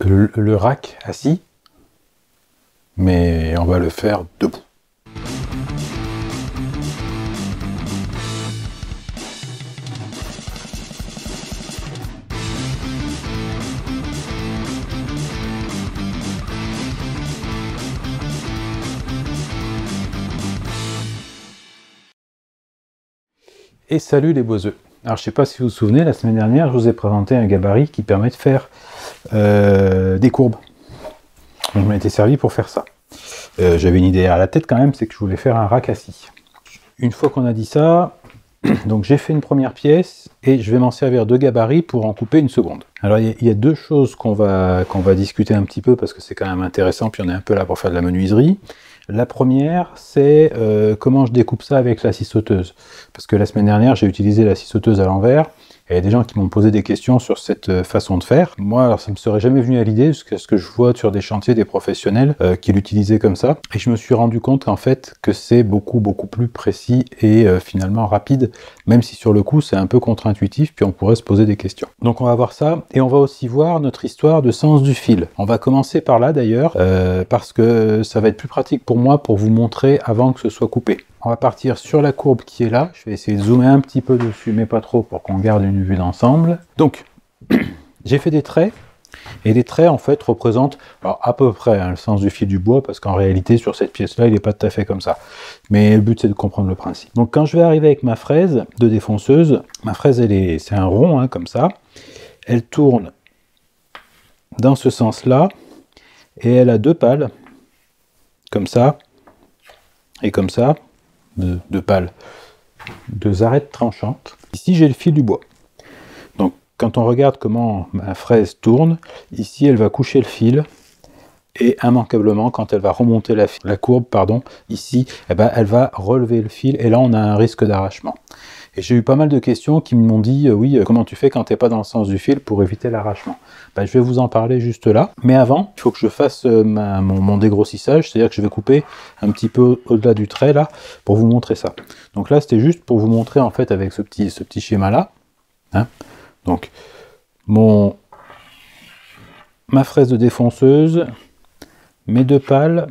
le rack assis, mais on va le faire debout. Et salut les beaux œufs. Alors je sais pas si vous vous souvenez, la semaine dernière je vous ai présenté un gabarit qui permet de faire des courbes. Donc je m'en étais servi pour faire ça. J'avais une idée à la tête quand même, c'est que je voulais faire un rack assis. Une fois qu'on a dit ça, donc j'ai fait une première pièce et je vais m'en servir de gabarit pour en couper une seconde. Alors il y a deux choses qu'on va discuter un petit peu parce que c'est quand même intéressant, puis on est un peu là pour faire de la menuiserie. La première, c'est comment je découpe ça avec la scie sauteuse. Parce que la semaine dernière, j'ai utilisé la scie sauteuse à l'envers, et il y a des gens qui m'ont posé des questions sur cette façon de faire. Moi, alors ça me serait jamais venu à l'idée, parce que ce que je vois sur des chantiers, des professionnels qui l'utilisaient comme ça, et je me suis rendu compte en fait que c'est beaucoup plus précis et finalement rapide, même si sur le coup c'est un peu contre-intuitif, puis on pourrait se poser des questions. Donc on va voir ça, et on va aussi voir notre histoire de sens du fil. On va commencer par là d'ailleurs, parce que ça va être plus pratique pour moi pour vous montrer avant que ce soit coupé. On va partir sur la courbe qui est là. Je vais essayer de zoomer un petit peu dessus, mais pas trop pour qu'on garde une vue d'ensemble. Donc, j'ai fait des traits. Et les traits, en fait, représentent alors, à peu près le sens du fil du bois, parce qu'en réalité, sur cette pièce-là, il n'est pas tout à fait comme ça. Mais le but, c'est de comprendre le principe. Donc, quand je vais arriver avec ma fraise de défonceuse, ma fraise, c'est un rond, comme ça. Elle tourne dans ce sens-là, et elle a deux pales, comme ça, et comme ça. Deux pales, deux arêtes tranchantes. Ici, j'ai le fil du bois. Donc, quand on regarde comment ma fraise tourne, ici, elle va coucher le fil, et immanquablement, quand elle va remonter la courbe, ici, elle va relever le fil, et là, on a un risque d'arrachement. Et j'ai eu pas mal de questions qui m'ont dit, oui, comment tu fais quand tu n'es pas dans le sens du fil pour éviter l'arrachement? Je vais vous en parler juste là. Mais avant, il faut que je fasse mon dégrossissage, c'est-à-dire que je vais couper un petit peu au-delà du trait, là, pour vous montrer ça. Donc là, c'était juste pour vous montrer, en fait, avec ce petit schéma-là. Donc, ma fraise de défonceuse, mes deux pales,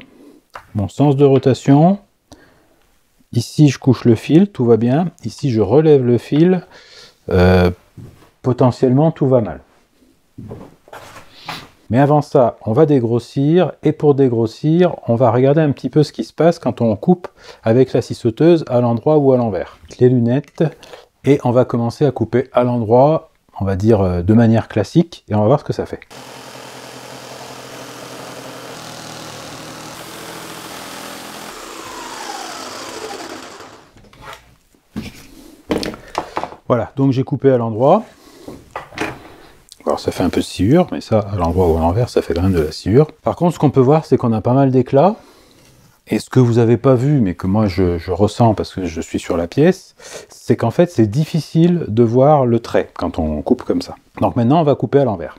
mon sens de rotation. Ici, je couche le fil, tout va bien. Ici, je relève le fil. Potentiellement, tout va mal. Mais avant ça, on va dégrossir. Et pour dégrossir, on va regarder un petit peu ce qui se passe quand on coupe avec la scie sauteuse à l'endroit ou à l'envers. Les lunettes. Et on va commencer à couper à l'endroit, on va dire de manière classique. Et on va voir ce que ça fait. Voilà, donc j'ai coupé à l'endroit. Alors ça fait un peu de sciure, mais ça, à l'endroit ou à l'envers, ça fait quand même de la sciure. Par contre, ce qu'on peut voir, c'est qu'on a pas mal d'éclats. Et ce que vous n'avez pas vu, mais que moi je ressens parce que je suis sur la pièce, c'est qu'en fait, c'est difficile de voir le trait quand on coupe comme ça. Donc maintenant, on va couper à l'envers.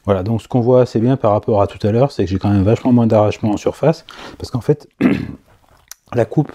Voilà, donc ce qu'on voit assez bien par rapport à tout à l'heure, c'est que j'ai quand même vachement moins d'arrachement en surface, parce qu'en fait, la coupe,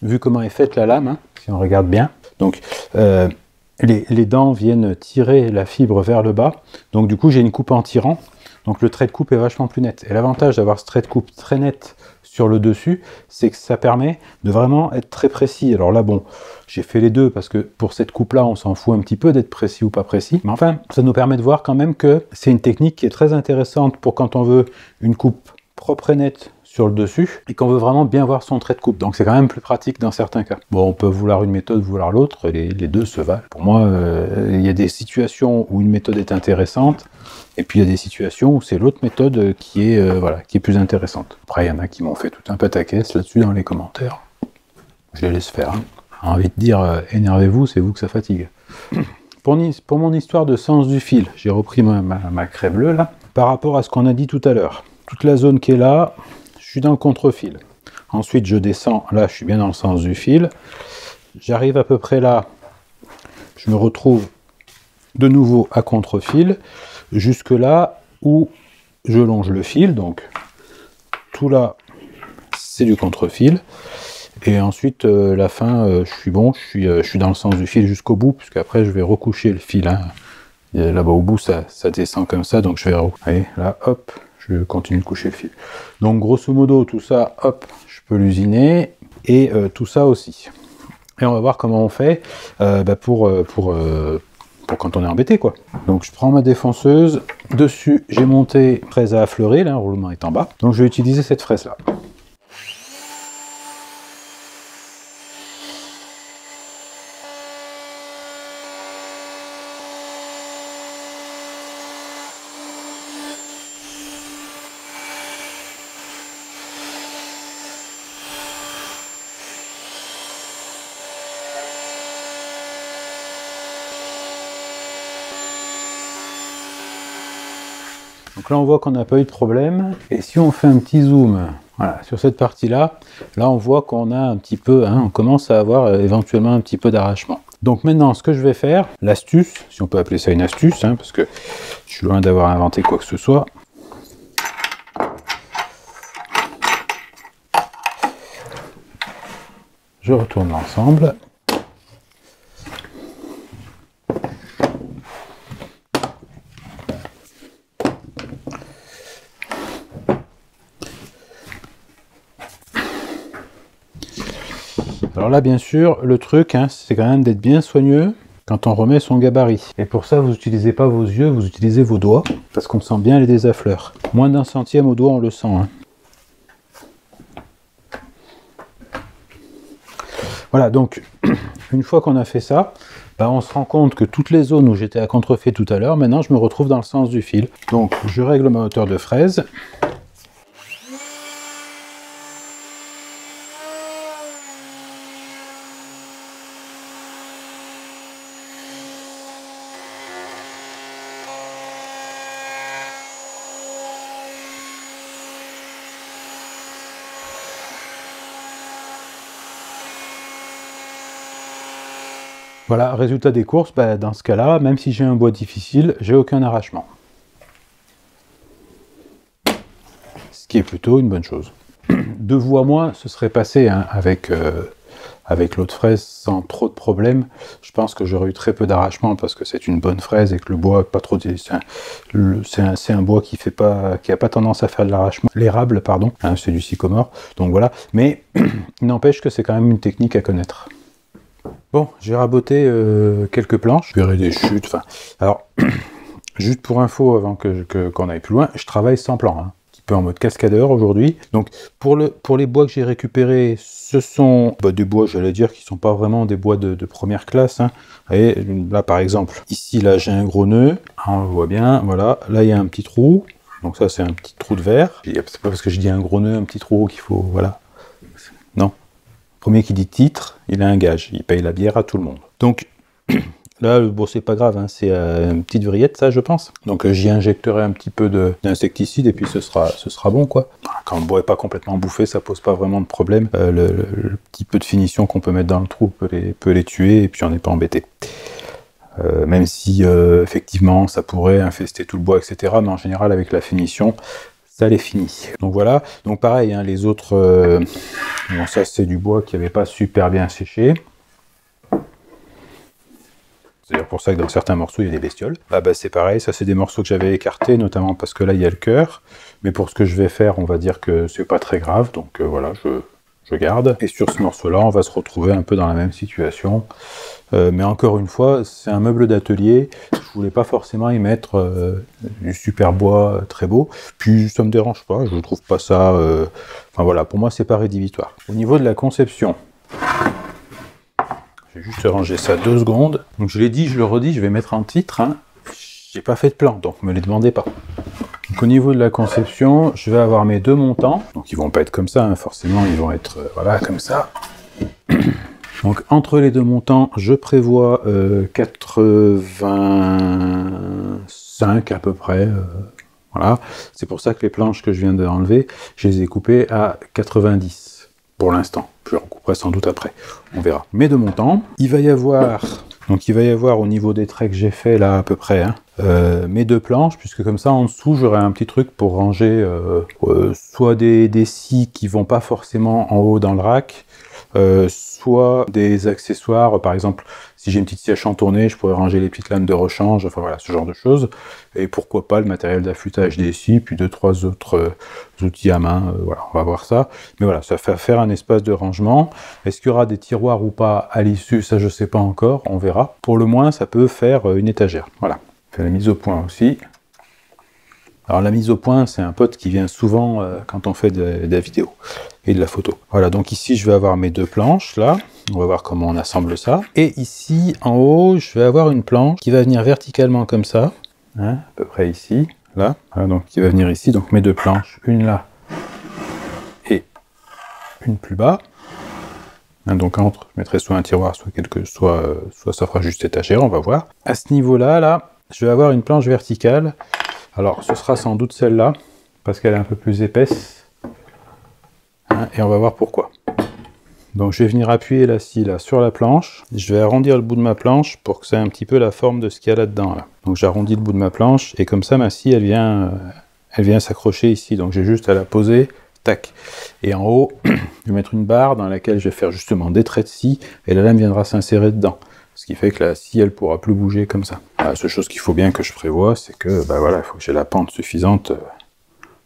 vu comment est faite la lame, si on regarde bien, donc les dents viennent tirer la fibre vers le bas, donc du coup j'ai une coupe en tirant, donc le trait de coupe est vachement plus net. Et l'avantage d'avoir ce trait de coupe très net sur le dessus, c'est que ça permet de vraiment être très précis. Alors là, bon, j'ai fait les deux parce que pour cette coupe-là, on s'en fout un petit peu d'être précis ou pas précis. Mais enfin, ça nous permet de voir quand même que c'est une technique qui est très intéressante pour quand on veut une coupe propre et nette sur le dessus et qu'on veut vraiment bien voir son trait de coupe. Donc c'est quand même plus pratique dans certains cas. Bon, on peut vouloir une méthode, vouloir l'autre, les deux se valent. Pour moi, il y a des situations où une méthode est intéressante et puis il y a des situations où c'est l'autre méthode qui est plus intéressante. Après, il y en a qui m'ont fait tout un pataquès là-dessus dans les commentaires. Je les laisse faire. J'ai envie de dire, énervez-vous, c'est vous que ça fatigue. Pour mon histoire de sens du fil, j'ai repris ma craie bleue là, par rapport à ce qu'on a dit tout à l'heure. Toute la zone qui est là, je suis dans le contre-fil. Ensuite, je descends, là, je suis bien dans le sens du fil. J'arrive à peu près là, je me retrouve de nouveau à contre-fil, jusque là où je longe le fil, donc tout là, c'est du contre-fil. Et ensuite, la fin, je suis bon, je suis dans le sens du fil jusqu'au bout, puisqu'après, je vais recoucher le fil. Hein. Là-bas au bout, ça descend comme ça, donc je vais... Allez, là, hop, je continue de coucher le fil. Donc, grosso modo, tout ça, hop, je peux l'usiner, et tout ça aussi. Et on va voir comment on fait pour quand on est embêté, quoi. Donc, je prends ma défonceuse. Dessus, j'ai monté fraise à affleurer, là, le roulement est en bas. Donc, je vais utiliser cette fraise-là. Donc là, on voit qu'on n'a pas eu de problème. Et si on fait un petit zoom, voilà, sur cette partie-là, là, on voit qu'on a un petit peu, hein, on commence à avoir éventuellement un petit peu d'arrachement. Donc maintenant, ce que je vais faire, l'astuce, si on peut appeler ça une astuce, hein, parce que je suis loin d'avoir inventé quoi que ce soit. Je retourne l'ensemble. Alors là, bien sûr, le truc, hein, c'est quand même d'être bien soigneux quand on remet son gabarit. Et pour ça, vous n'utilisez pas vos yeux, vous utilisez vos doigts, parce qu'on sent bien les désaffleurs. Moins d'un centième au doigt, on le sent. Hein. Voilà, donc, une fois qu'on a fait ça, on se rend compte que toutes les zones où j'étais à contrefait tout à l'heure, maintenant, je me retrouve dans le sens du fil. Donc, je règle ma hauteur de fraise. Voilà, résultat des courses, dans ce cas-là, même si j'ai un bois difficile, j'ai aucun arrachement. Ce qui est plutôt une bonne chose. 2 voies moins, ce serait passé hein, avec l'autre fraise sans trop de problèmes. Je pense que j'aurais eu très peu d'arrachement parce que c'est une bonne fraise et que le bois, pas trop, c'est un bois qui a pas tendance à faire de l'arrachement. L'érable, pardon, hein, c'est du sycomore. Donc voilà, mais il n'empêche que c'est quand même une technique à connaître. Bon, j'ai raboté quelques planches, je verrai des chutes, enfin... Alors, juste pour info, avant qu'on aille plus loin, je travaille sans plan, hein, un petit peu en mode cascadeur aujourd'hui. Donc, pour les bois que j'ai récupérés, ce sont des bois, j'allais dire, qui sont pas vraiment des bois de première classe. Hein. Vous voyez, là, par exemple, ici, là, j'ai un gros nœud, on le voit bien, voilà. Là, il y a un petit trou, donc ça, c'est un petit trou de verre. C'est pas parce que je dis un gros nœud, un petit trou qu'il faut... Voilà. Non. Premier qui dit titre, il a un gage, il paye la bière à tout le monde. Donc là, bon, c'est pas grave, hein, c'est une petite vrillette, ça, je pense. Donc j'y injecterai un petit peu d'insecticide et puis ce sera bon, quoi. Quand le bois est pas complètement bouffé, ça pose pas vraiment de problème. Le petit peu de finition qu'on peut mettre dans le trou peut les tuer et puis on n'est pas embêté. Même si, effectivement, ça pourrait infester tout le bois, etc. Mais en général, avec la finition, ça les finit. Donc voilà, donc pareil, hein, les autres, bon, ça c'est du bois qui n'avait pas super bien séché. C'est d'ailleurs pour ça que dans certains morceaux il y a des bestioles. Là c'est pareil, ça c'est des morceaux que j'avais écartés, notamment parce que là il y a le cœur. Mais pour ce que je vais faire, on va dire que c'est pas très grave, donc voilà, je garde. Et sur ce morceau-là, on va se retrouver un peu dans la même situation. Mais encore une fois, c'est un meuble d'atelier. Je voulais pas forcément y mettre du super bois très beau. Puis ça me dérange pas, je trouve pas ça... Enfin voilà, pour moi c'est pas rédhibitoire. Au niveau de la conception, je vais juste ranger ça 2 secondes. Donc je l'ai dit, je le redis, je vais mettre en titre. Hein. J'ai pas fait de plan, donc me les demandez pas. Donc au niveau de la conception, je vais avoir mes 2 montants. Donc ils vont pas être comme ça, hein, forcément, ils vont être voilà, comme ça. Donc entre les 2 montants, je prévois 85 à peu près. Voilà. C'est pour ça que les planches que je viens d'enlever, je les ai coupées à 90 pour l'instant. Je les recouperai sans doute après. On verra. Mes 2 montants. Il va y avoir au niveau des traits que j'ai fait là à peu près, hein, mes deux planches, puisque comme ça en dessous j'aurai un petit truc pour ranger soit des scies qui vont pas forcément en haut dans le rack, soit des accessoires, par exemple si j'ai une petite scie à chantourner, je pourrais ranger les petites lames de rechange, enfin voilà, ce genre de choses, et pourquoi pas le matériel d'affûtage des scies, puis 2-3 autres outils à main, voilà, on va voir ça, mais voilà, ça fait faire un espace de rangement. Est-ce qu'il y aura des tiroirs ou pas à l'issue, ça je sais pas encore, on verra. Pour le moins, ça peut faire une étagère, voilà. Fait la mise au point aussi. Alors la mise au point, c'est un pote qui vient souvent quand on fait de la vidéo et de la photo. Voilà, donc ici je vais avoir mes deux planches là. On va voir comment on assemble ça. Et ici en haut, je vais avoir une planche qui va venir verticalement comme ça, hein, à peu près ici, là. Voilà, donc qui va venir ici. Donc mes deux planches, une là et une plus bas. Hein, donc entre, je mettrai soit un tiroir, soit ça fera juste étagère, on va voir. À ce niveau-là, là, je vais avoir une planche verticale. Alors, ce sera sans doute celle-là, parce qu'elle est un peu plus épaisse. Hein, et on va voir pourquoi. Donc, je vais venir appuyer la scie là, sur la planche. Je vais arrondir le bout de ma planche pour que ça ait un petit peu la forme de ce qu'il y a là-dedans. Là. Donc, j'arrondis le bout de ma planche, et comme ça, ma scie, elle vient s'accrocher ici. Donc, j'ai juste à la poser, tac. Et en haut, je vais mettre une barre dans laquelle je vais faire justement des traits de scie, et la lame viendra s'insérer dedans. Ce qui fait que la scie, elle pourra plus bouger comme ça. La seule chose qu'il faut bien que je prévoie, c'est que, bah voilà, il faut que j'ai la pente suffisante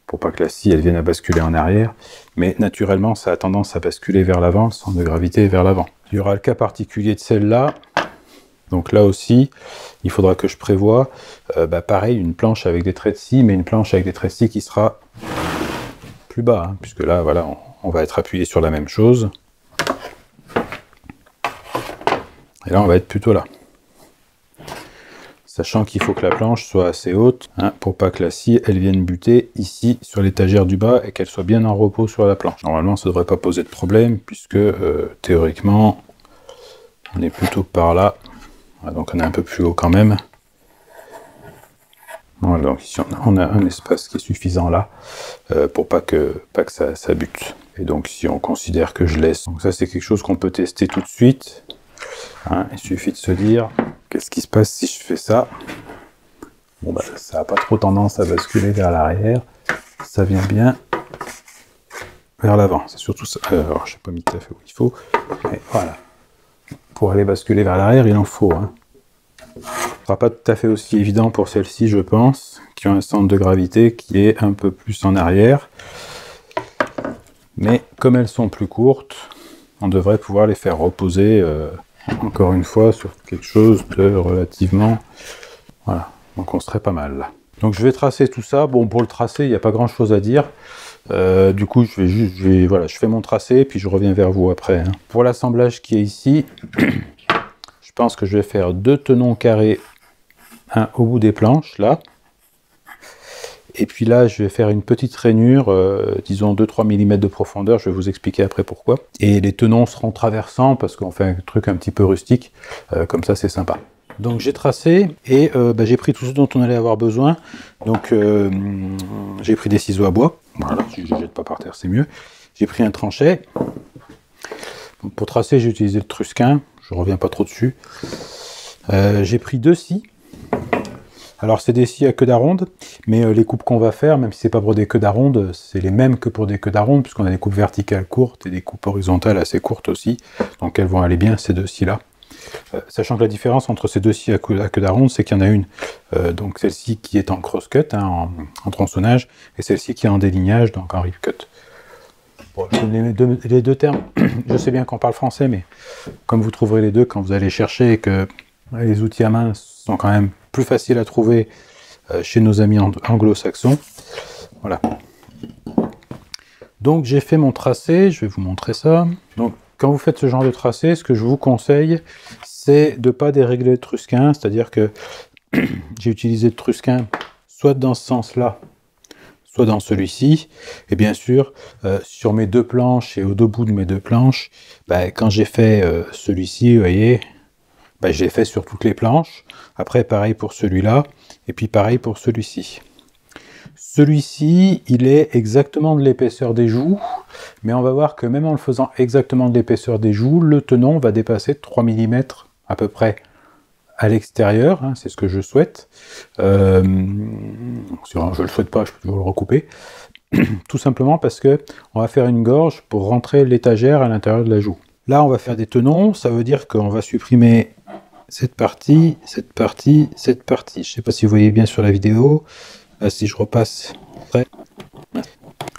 pour pas que la scie, elle vienne à basculer en arrière. Mais naturellement, ça a tendance à basculer vers l'avant, le centre de gravité est vers l'avant. Il y aura le cas particulier de celle-là. Donc là aussi, il faudra que je prévoie, pareil, une planche avec des traits de scie, mais une planche avec des traits de scie qui sera plus bas, hein, puisque là, voilà, on va être appuyé sur la même chose. Et là, on va être plutôt là. Sachant qu'il faut que la planche soit assez haute, hein, pour pas que la scie, elle vienne buter ici, sur l'étagère du bas, et qu'elle soit bien en repos sur la planche. Normalement, ça ne devrait pas poser de problème, puisque, théoriquement, on est plutôt par là. Voilà, donc on est un peu plus haut quand même. Voilà, donc ici, on a un espace qui est suffisant là, pour pas que ça bute. Et donc, si on considère que je laisse... Donc ça, c'est quelque chose qu'on peut tester tout de suite. Hein, il suffit de se dire, qu'est-ce qui se passe si je fais ça? Bon, bah, ça n'a pas trop tendance à basculer vers l'arrière. Ça vient bien vers l'avant. C'est surtout ça. Alors, je n'ai pas mis tout à fait où il faut. Mais voilà. Pour aller basculer vers l'arrière, il en faut. Hein. Ce ne sera pas tout à fait aussi évident pour celles-ci, je pense, qui ont un centre de gravité qui est un peu plus en arrière. Mais comme elles sont plus courtes, on devrait pouvoir les faire reposer... encore une fois, sur quelque chose de relativement... Voilà, donc on serait pas mal là. Donc je vais tracer tout ça. Bon, pour le tracé, il n'y a pas grand chose à dire. Du coup, voilà, je fais mon tracé, puis je reviens vers vous après. Hein. Pour l'assemblage qui est ici, je pense que je vais faire deux tenons carrés, un au bout des planches, là. Et puis là, je vais faire une petite rainure, disons 2-3 mm de profondeur, je vais vous expliquer après pourquoi. Et les tenons seront traversants, parce qu'on fait un truc un petit peu rustique, comme ça c'est sympa. Donc j'ai tracé, et j'ai pris tout ce dont on allait avoir besoin. Donc j'ai pris des ciseaux à bois, voilà, si je ne jette pas par terre c'est mieux. J'ai pris un tranchet. Donc, pour tracer, j'ai utilisé le Trusquin, je ne reviens pas trop dessus. J'ai pris deux scies. Alors c'est des scies à queue d'aronde, mais les coupes qu'on va faire, même si c'est pas pour des queues d'aronde, c'est les mêmes que pour des queues d'aronde, puisqu'on a des coupes verticales courtes et des coupes horizontales assez courtes aussi, donc elles vont aller bien ces deux scies là. Sachant que la différence entre ces deux scies à queue d'aronde, c'est qu'il y en a une, donc celle-ci qui est en cross-cut, hein, en tronçonnage, et celle-ci qui est en délignage, donc en rip-cut. Bon, les deux termes, je sais bien qu'on parle français, mais comme vous trouverez les deux quand vous allez chercher et que les outils à main sont quand même plus faciles à trouver chez nos amis anglo-saxons. Voilà. Donc j'ai fait mon tracé, je vais vous montrer ça. Donc quand vous faites ce genre de tracé, ce que je vous conseille, c'est de ne pas dérégler le Trusquin, c'est-à-dire que j'ai utilisé le Trusquin soit dans ce sens-là, soit dans celui-ci, et bien sûr, sur mes deux planches et au deux bouts de mes deux planches, quand j'ai fait celui-ci, vous voyez, je l'ai fait sur toutes les planches. Après, pareil pour celui-là, et puis pareil pour celui-ci. Celui-ci, il est exactement de l'épaisseur des joues, mais on va voir que même en le faisant exactement de l'épaisseur des joues, le tenon va dépasser 3 mm à peu près à l'extérieur, hein, c'est ce que je souhaite. Si je le souhaite pas, je peux toujours le recouper. Tout simplement parce que on va faire une gorge pour rentrer l'étagère à l'intérieur de la joue. Là, on va faire des tenons, ça veut dire qu'on va supprimer cette partie, cette partie, cette partie. Je ne sais pas si vous voyez bien sur la vidéo. Là, si je repasse, là,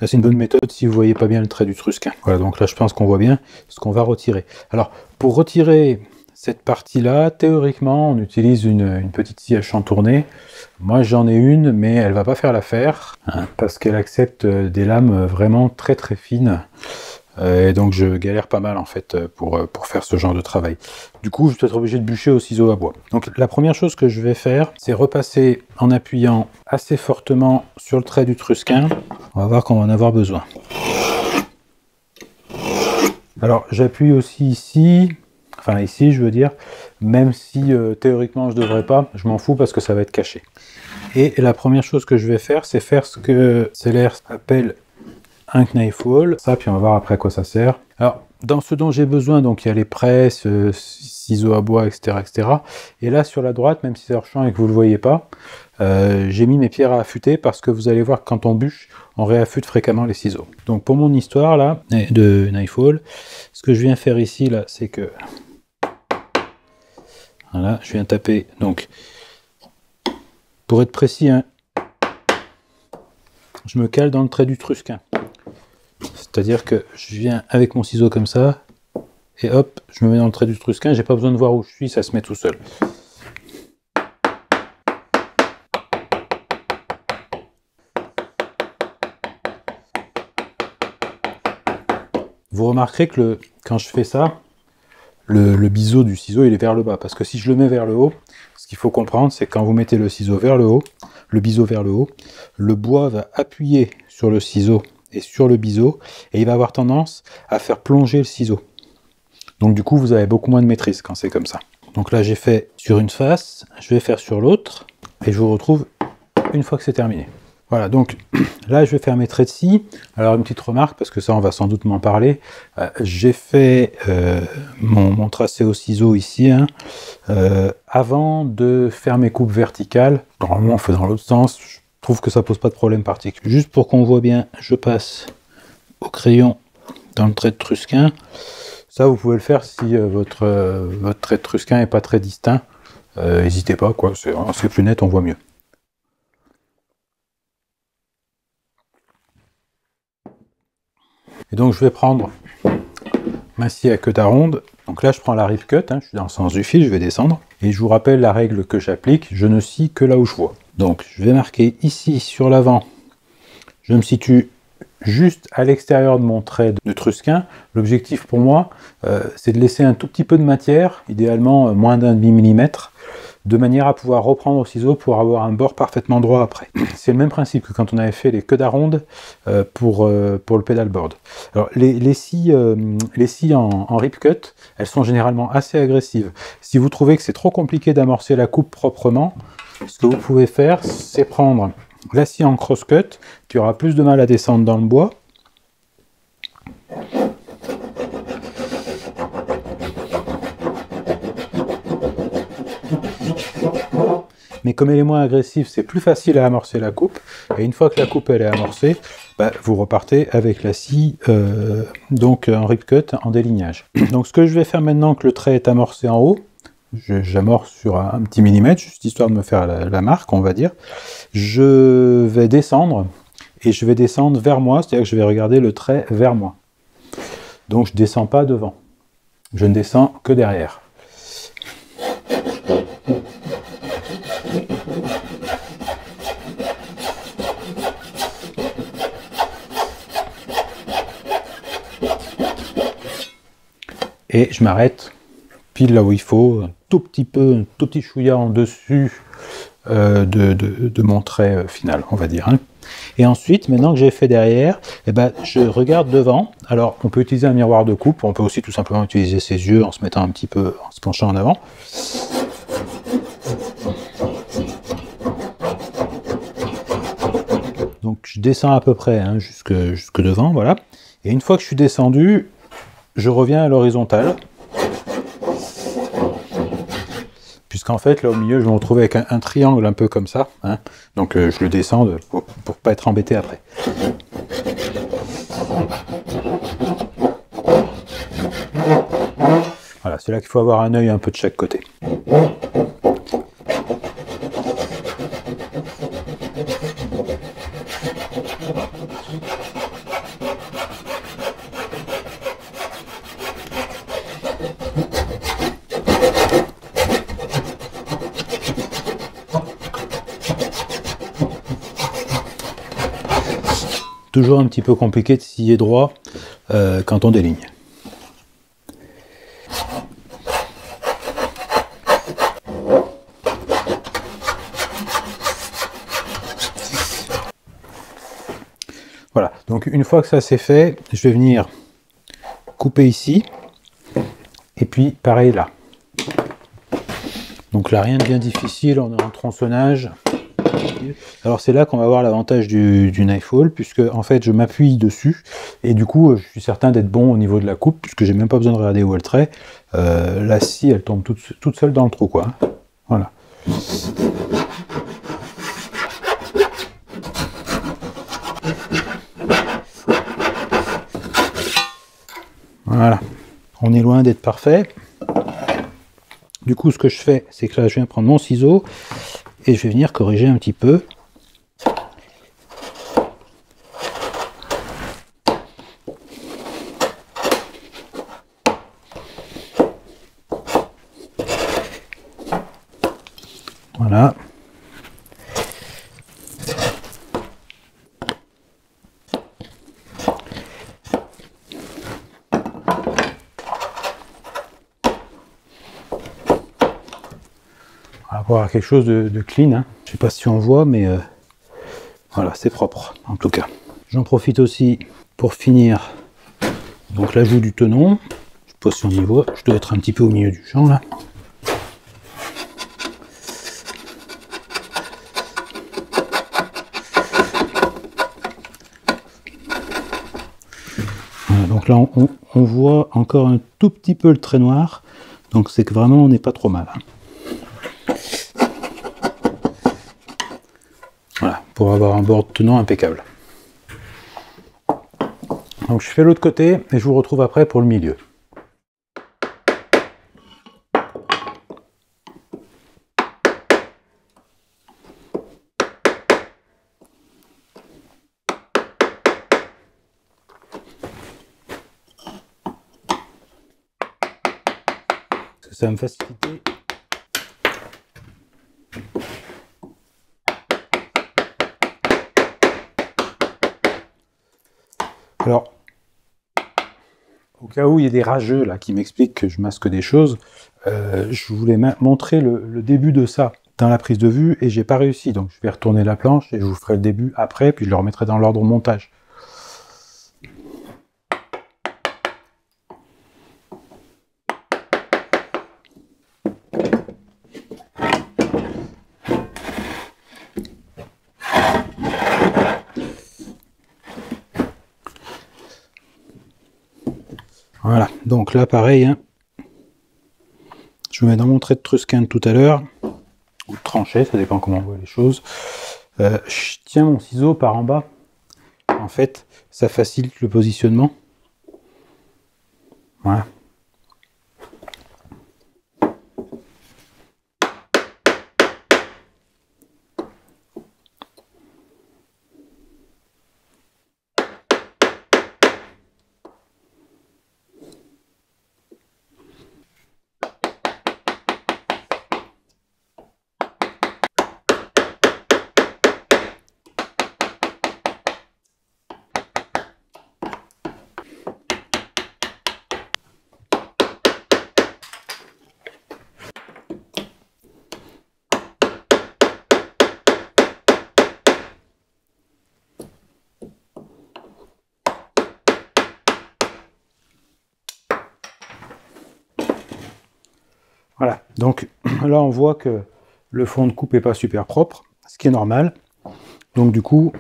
c'est une bonne méthode si vous voyez pas bien le trait du Trusquin. Voilà, donc là, je pense qu'on voit bien ce qu'on va retirer. Alors, pour retirer cette partie-là, théoriquement, on utilise une petite scie à chantourner. Moi, j'en ai une, mais elle va pas faire l'affaire, hein, parce qu'elle accepte des lames vraiment très très fines. Et donc, je galère pas mal, en fait, pour faire ce genre de travail. Du coup, je vais être obligé de bûcher au ciseau à bois. Donc, la première chose que je vais faire, c'est repasser en appuyant assez fortement sur le trait du Trusquin. On va voir qu'on va en avoir besoin. Alors, j'appuie aussi ici... Enfin ici, je veux dire, même si théoriquement je ne devrais pas, je m'en fous parce que ça va être caché. Et la première chose que je vais faire, c'est faire ce que Celler appelle un knife wall. Ça, puis on va voir après à quoi ça sert. Alors, dans ce dont j'ai besoin, donc il y a les presses, ciseaux à bois, etc., etc. Et là, sur la droite, même si c'est hors champ et que vous ne le voyez pas, j'ai mis mes pierres à affûter parce que vous allez voir que quand on bûche, on réaffûte fréquemment les ciseaux. Donc pour mon histoire là, de knife wall, ce que je viens faire ici, là, c'est que... Voilà, je viens taper, donc, pour être précis, hein, je me cale dans le trait du Trusquin. C'est-à-dire que je viens avec mon ciseau comme ça, et hop, je me mets dans le trait du Trusquin, j'ai pas besoin de voir où je suis, ça se met tout seul. Vous remarquerez que quand je fais ça, le biseau du ciseau il est vers le bas, parce que si je le mets vers le haut, ce qu'il faut comprendre, c'est que quand vous mettez le ciseau vers le haut, le biseau vers le haut, le bois va appuyer sur le ciseau et sur le biseau, et il va avoir tendance à faire plonger le ciseau. Donc du coup, vous avez beaucoup moins de maîtrise quand c'est comme ça. Donc là, j'ai fait sur une face, je vais faire sur l'autre, et je vous retrouve une fois que c'est terminé. Voilà, donc là, je vais faire mes traits de scie. Alors, une petite remarque, parce que ça, on va sans doute m'en parler. J'ai fait mon tracé au ciseau ici, hein, avant de faire mes coupes verticales. Normalement, on fait dans l'autre sens. Je trouve que ça pose pas de problème particulier. Juste pour qu'on voit bien, je passe au crayon dans le trait de Trusquin. Ça, vous pouvez le faire si votre trait de Trusquin n'est pas très distinct. N'hésitez pas, quoi. C'est plus net, on voit mieux. Et donc je vais prendre ma scie à queue ronde. Donc là je prends la rip cut, hein, je suis dans le sens du fil, je vais descendre. Et je vous rappelle la règle que j'applique, je ne scie que là où je vois. Donc je vais marquer ici sur l'avant, je me situe juste à l'extérieur de mon trait de Trusquin. L'objectif pour moi, c'est de laisser un tout petit peu de matière, idéalement moins d'1,5 millimètre, de manière à pouvoir reprendre au ciseau pour avoir un bord parfaitement droit après. C'est le même principe que quand on avait fait les queues d'aronde pour le pedalboard. Alors les scies en rip cut, elles sont généralement assez agressives. Si vous trouvez que c'est trop compliqué d'amorcer la coupe proprement, ce que vous pouvez faire, c'est prendre la scie en cross cut, qui aura plus de mal à descendre dans le bois. Mais comme elle est moins agressive, c'est plus facile à amorcer la coupe. Et une fois que la coupe elle est amorcée, vous repartez avec la scie donc en rip cut, en délignage. Donc ce que je vais faire maintenant que le trait est amorcé en haut, j'amorce sur un petit millimètre, juste histoire de me faire la marque, on va dire. Je vais descendre, et je vais descendre vers moi, c'est-à-dire que je vais regarder le trait vers moi. Donc je ne descends pas devant, je ne descends que derrière. Et je m'arrête pile là où il faut, un tout petit chouïa en dessus de mon trait final, on va dire. Hein. Et ensuite, maintenant que j'ai fait derrière, je regarde devant. Alors, on peut utiliser un miroir de coupe, on peut aussi tout simplement utiliser ses yeux en se mettant un petit peu, en se penchant en avant. Donc, je descends à peu près hein, jusque devant, voilà. Et une fois que je suis descendu, je reviens à l'horizontale. puisqu'en fait là au milieu je me retrouve avec un triangle un peu comme ça, hein. Donc je le descends pour pas être embêté après. Voilà, c'est là qu'il faut avoir un œil un peu de chaque côté. Toujours un petit peu compliqué de scier droit quand on déligne. Voilà, donc une fois que ça c'est fait, je vais venir couper ici, et puis pareil là. Donc là rien de bien difficile, on a un tronçonnage. Alors c'est là qu'on va voir l'avantage du knife hole, puisque en fait je m'appuie dessus, et du coup je suis certain d'être bon au niveau de la coupe, puisque j'ai même pas besoin de regarder où est le trait. La scie elle tombe toute seule dans le trou, quoi. Voilà. Voilà, on est loin d'être parfait. Du coup, ce que je fais, c'est que là, je viens prendre mon ciseau et je vais venir corriger un petit peu. Voilà. On va avoir quelque chose de clean, hein. Je sais pas si on voit, mais voilà, c'est propre en tout cas. J'en profite aussi pour finir donc l'ajout du tenon. Je sais pas si on y voit, je dois être un petit peu au milieu du champ là. Voilà, donc là on voit encore un tout petit peu le trait noir, donc c'est que vraiment on n'est pas trop mal, hein. Voilà, pour avoir un bord tenant impeccable. Donc je fais l'autre côté et je vous retrouve après pour le milieu. Ça va me faciliter. Alors, au cas où il y a des rageux là qui m'expliquent que je masque des choses, je voulais montrer le début de ça dans la prise de vue et j'ai pas réussi. Donc je vais retourner la planche et je vous ferai le début après, puis je le remettrai dans l'ordre montage. Voilà, donc là pareil, hein. Je me mets dans mon trait de Truskin de tout à l'heure, ou de trancher, ça dépend comment on voit les choses. Je tiens mon ciseau par en bas, en fait, ça facilite le positionnement. Voilà. Voilà, donc là on voit que le fond de coupe n'est pas super propre, ce qui est normal. Donc du coup,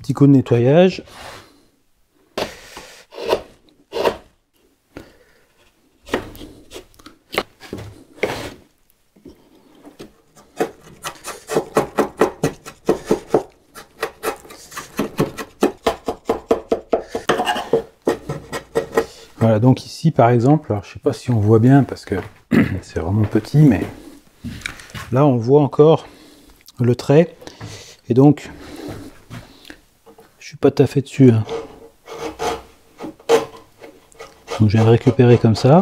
Petit coup de nettoyage. Voilà, donc ici par exemple, alors je sais pas si on voit bien parce que c'est vraiment petit, mais là on voit encore le trait, et donc je suis pas tout à fait dessus, hein. Donc je viens de récupérer comme ça,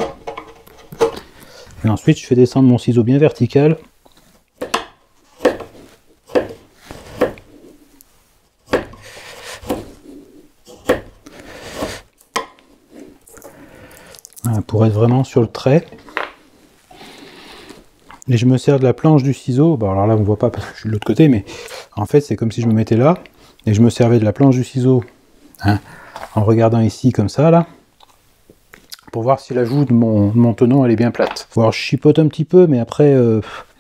et ensuite je fais descendre mon ciseau bien vertical. Pour être vraiment sur le trait. Et je me sers de la planche du ciseau. Bon, alors là, on ne voit pas parce que je suis de l'autre côté, mais en fait, c'est comme si je me mettais là et je me servais de la planche du ciseau, hein, en regardant ici, comme ça, là, pour voir si la joue de mon tenon, elle est bien plate. Alors, je chipote un petit peu, mais après,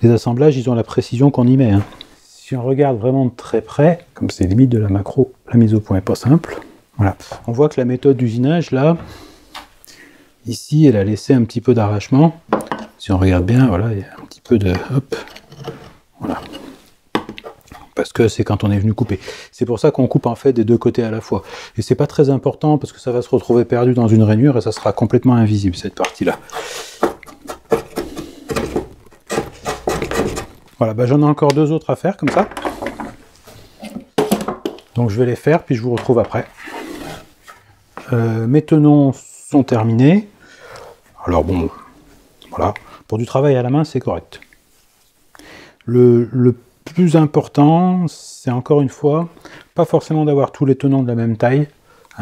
les assemblages, ils ont la précision qu'on y met, hein. Si on regarde vraiment de très près, comme c'est limite de la macro, la mise au point n'est pas simple. Voilà. On voit que la méthode d'usinage, là, ici, elle a laissé un petit peu d'arrachement. Si on regarde bien, voilà, il y a un petit peu de... Hop, voilà. Parce que c'est quand on est venu couper. C'est pour ça qu'on coupe en fait des deux côtés à la fois. Et c'est pas très important parce que ça va se retrouver perdu dans une rainure et ça sera complètement invisible, cette partie-là. Voilà, bah j'en ai encore deux autres à faire comme ça. Donc je vais les faire, puis je vous retrouve après. Mes tenons sont terminés. Alors bon, voilà. Pour du travail à la main, c'est correct. Le plus important, c'est encore une fois, pas forcément d'avoir tous les tenons de la même taille.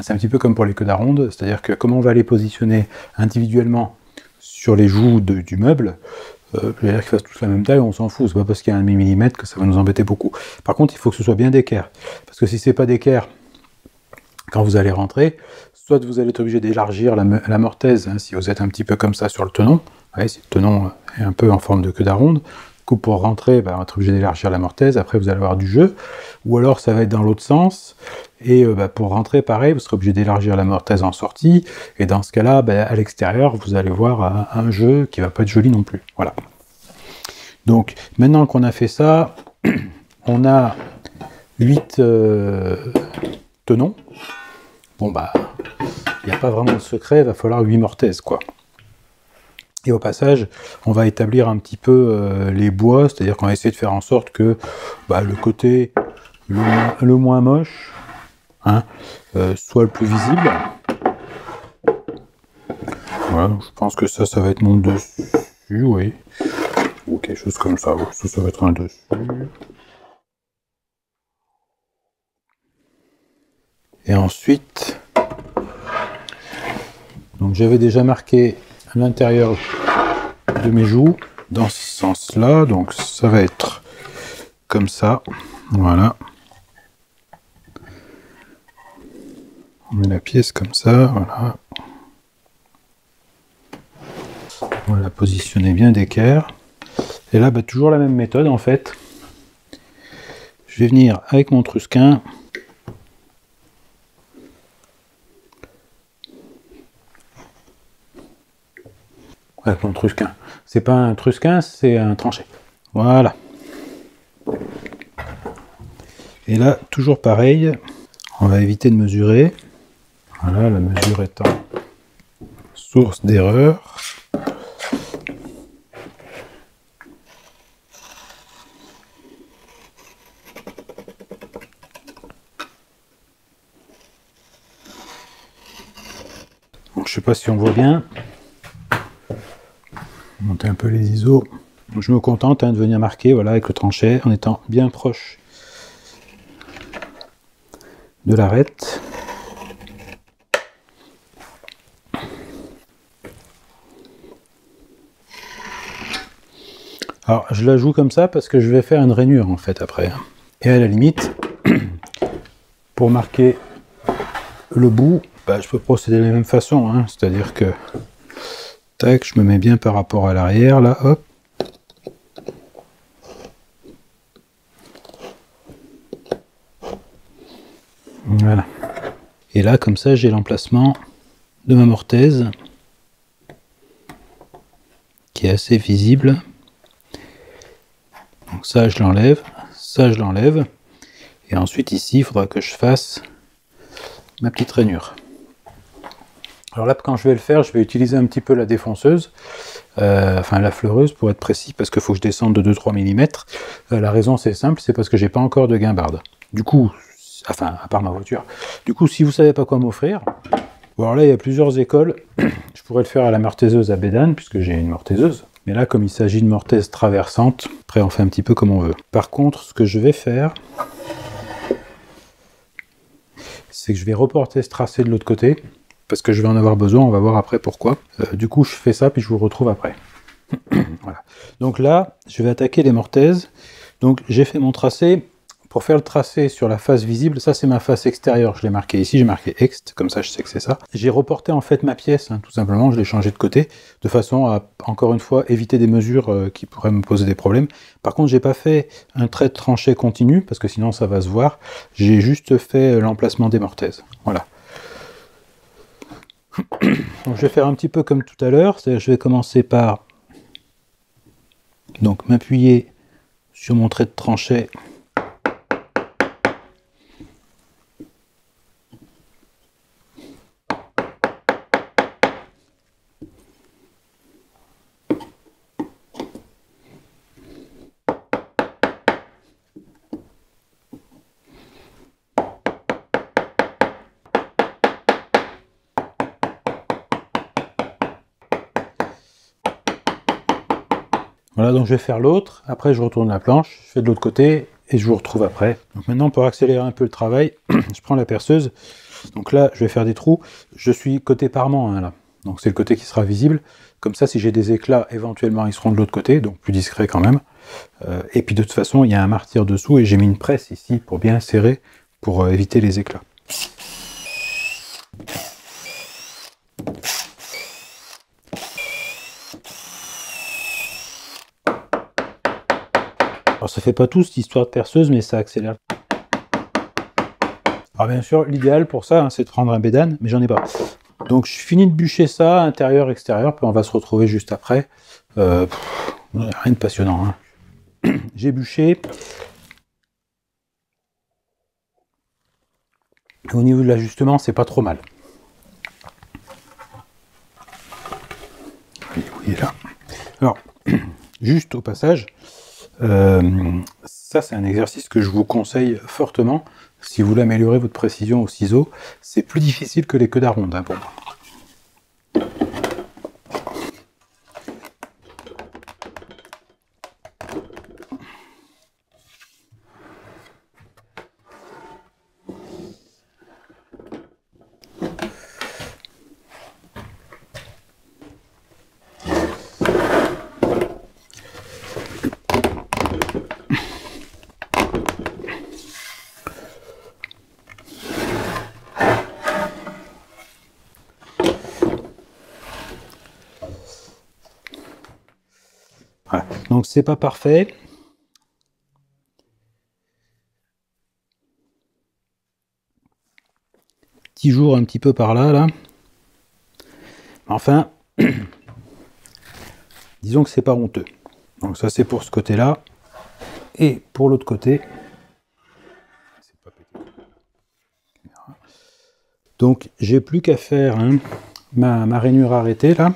C'est un petit peu comme pour les queues d'aronde, c'est-à-dire que comment on va les positionner individuellement sur les joues du meuble, je veux dire qu'ils fassent tous la même taille, on s'en fout, c'est pas parce qu'il y a un demi-millimètre que ça va nous embêter beaucoup. Par contre, il faut que ce soit bien d'équerre, parce que si c'est pas d'équerre, quand vous allez rentrer, soit vous allez être obligé d'élargir la mortaise, hein, si vous êtes un petit peu comme ça sur le tenon, ouais, si le tenon est un peu en forme de queue d'aronde, pour rentrer, on va être obligé d'élargir la mortaise, après vous allez avoir du jeu, ou alors ça va être dans l'autre sens, et pour rentrer, pareil, vous serez obligé d'élargir la mortaise en sortie, et dans ce cas-là, à l'extérieur, vous allez voir un jeu qui va pas être joli non plus. Voilà. Donc, maintenant qu'on a fait ça, on a 8 tenons. Bon, il n'y a pas vraiment de secret, il va falloir 8 mortaises, quoi. Et au passage, on va établir un petit peu les bois, c'est-à-dire qu'on va essayer de faire en sorte que le côté le moins moche, hein, soit le plus visible. Voilà, donc je pense que ça va être mon dessus, oui. Ou quelque chose comme ça, oui. Ça va être un dessus. Et ensuite, donc j'avais déjà marqué à l'intérieur de mes joues dans ce sens-là, donc ça va être comme ça, voilà. On met la pièce comme ça, voilà. On va la positionner bien d'équerre. Et là, toujours la même méthode en fait. Je vais venir avec mon trusquin. Avec mon trusquin. C'est pas un trusquin, c'est un tranché. Voilà. Et là, toujours pareil. On va éviter de mesurer. Voilà, la mesure étant source d'erreur. Donc, je sais pas si on voit bien. Monter un peu les ISO. Donc, je me contente de venir marquer, voilà, avec le tranchet en étant bien proche de l'arête. Alors, je la joue comme ça parce que je vais faire une rainure en fait après. Et à la limite, pour marquer le bout, je peux procéder de la même façon, hein, c'est-à-dire que tac, je me mets bien par rapport à l'arrière, là, hop. Voilà. Et là, comme ça, j'ai l'emplacement de ma mortaise qui est assez visible. Donc ça, je l'enlève. Ça, je l'enlève. Et ensuite, ici, il faudra que je fasse ma petite rainure. Alors là, quand je vais le faire, je vais utiliser un petit peu la défonceuse, enfin la fleureuse pour être précis, parce qu'il faut que je descende de 2-3 mm. La raison, c'est simple, c'est parce que j'ai pas encore de guimbarde. Du coup, enfin, à part ma voiture. Du coup, si vous savez pas quoi m'offrir, bon, alors là, il y a plusieurs écoles. Je pourrais le faire à la mortaiseuse à bédane, puisque j'ai une mortaiseuse. Mais là, comme il s'agit de mortaise traversante, après, on fait un petit peu comme on veut. Par contre, ce que je vais faire, c'est que je vais reporter ce tracé de l'autre côté, parce que je vais en avoir besoin, on va voir après pourquoi. Du coup, je fais ça, puis je vous retrouve après. Voilà. Donc là, je vais attaquer les mortaises. Donc j'ai fait mon tracé. Pour faire le tracé sur la face visible, ça c'est ma face extérieure, je l'ai marqué ici, j'ai marqué ext, comme ça je sais que c'est ça. J'ai reporté en fait ma pièce, tout simplement, je l'ai changé de côté, de façon à, encore une fois, éviter des mesures qui pourraient me poser des problèmes. Par contre, j'ai pas fait un trait de tranchée continu, parce que sinon ça va se voir, j'ai juste fait l'emplacement des mortaises, voilà. Donc je vais faire un petit peu comme tout à l'heure, c'est-à-dire je vais commencer par donc m'appuyer sur mon trait de tranchée. Voilà, donc je vais faire l'autre, après je retourne la planche, je fais de l'autre côté, et je vous retrouve après. Donc maintenant, pour accélérer un peu le travail, je prends la perceuse, donc là, je vais faire des trous, je suis côté parement, là, donc c'est le côté qui sera visible, comme ça, si j'ai des éclats, éventuellement, ils seront de l'autre côté, donc plus discret quand même, et puis de toute façon, il y a un martyr dessous, et j'ai mis une presse ici, pour bien serrer, pour éviter les éclats. Alors ça fait pas tout cette histoire de perceuse, mais ça accélère. Alors bien sûr, l'idéal pour ça, c'est de prendre un bédane, mais j'en ai pas. Donc je finis de bûcher ça, intérieur, extérieur, puis on va se retrouver juste après. Rien de passionnant. J'ai bûché. Au niveau de l'ajustement, c'est pas trop mal. Il est là. Alors, juste au passage, ça c'est un exercice que je vous conseille fortement. Si vous voulez améliorer votre précision au ciseau, c'est plus difficile que les queues d'aronde pour moi. Voilà. Donc c'est pas parfait. Petit jour un petit peu par là, là. Enfin, disons que c'est pas honteux. Donc ça c'est pour ce côté-là. Et pour l'autre côté, donc j'ai plus qu'à faire ma rainure arrêtée là,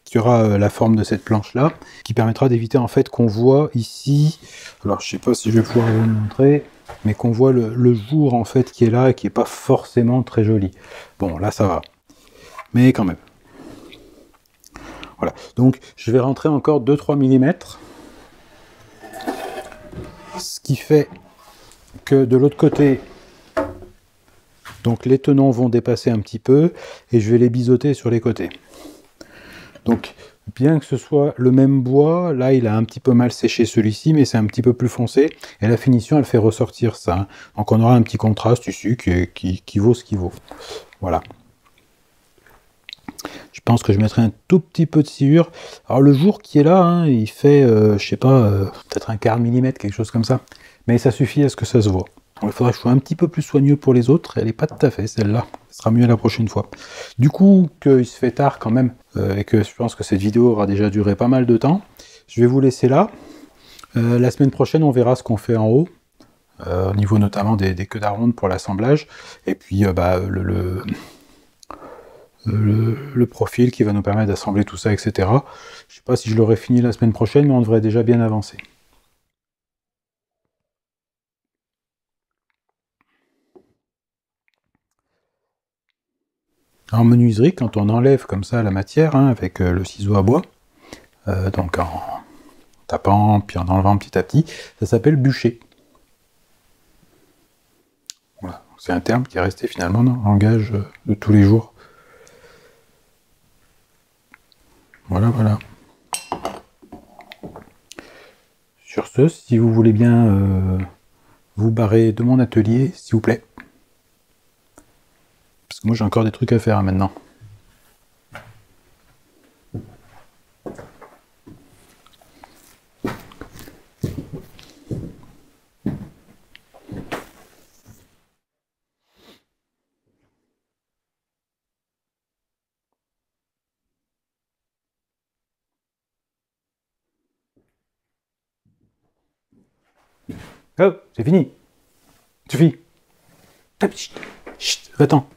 qui aura la forme de cette planche là, qui permettra d'éviter en fait qu'on voit ici, alors je sais pas si je vais pouvoir vous le montrer, mais qu'on voit le jour en fait qui est là et qui est pas forcément très joli. Bon là ça va, mais quand même. Voilà, donc je vais rentrer encore 2-3 mm, ce qui fait que de l'autre côté, donc les tenons vont dépasser un petit peu et je vais les biseauter sur les côtés. Donc bien que ce soit le même bois, là il a un petit peu mal séché celui-ci, mais c'est un petit peu plus foncé et la finition elle fait ressortir ça. Donc on aura un petit contraste ici qui vaut ce qu'il vaut. Voilà. Je pense que je mettrai un tout petit peu de sciure. Alors le jour qui est là, il fait, je sais pas, peut-être un quart de millimètre, quelque chose comme ça. Mais ça suffit à ce que ça se voit. Il faudra que je sois un petit peu plus soigneux pour les autres. Elle n'est pas tout à fait celle-là. Ce sera mieux la prochaine fois. Du coup, qu'il se fait tard quand même, et que je pense que cette vidéo aura déjà duré pas mal de temps, je vais vous laisser là. La semaine prochaine, on verra ce qu'on fait en haut, au niveau notamment des queues d'aronde pour l'assemblage, et puis le profil qui va nous permettre d'assembler tout ça, etc. Je ne sais pas si je l'aurai fini la semaine prochaine, mais on devrait déjà bien avancer. En menuiserie, quand on enlève comme ça la matière, hein, avec le ciseau à bois, donc en tapant, puis en enlevant petit à petit, ça s'appelle bûcher. Voilà. C'est un terme qui est resté finalement dans le langage de tous les jours. Voilà, voilà. Sur ce, si vous voulez bien vous barrer de mon atelier, s'il vous plaît. Parce que moi j'ai encore des trucs à faire maintenant. Oh, c'est fini. Suffit. Chut, va-t'en.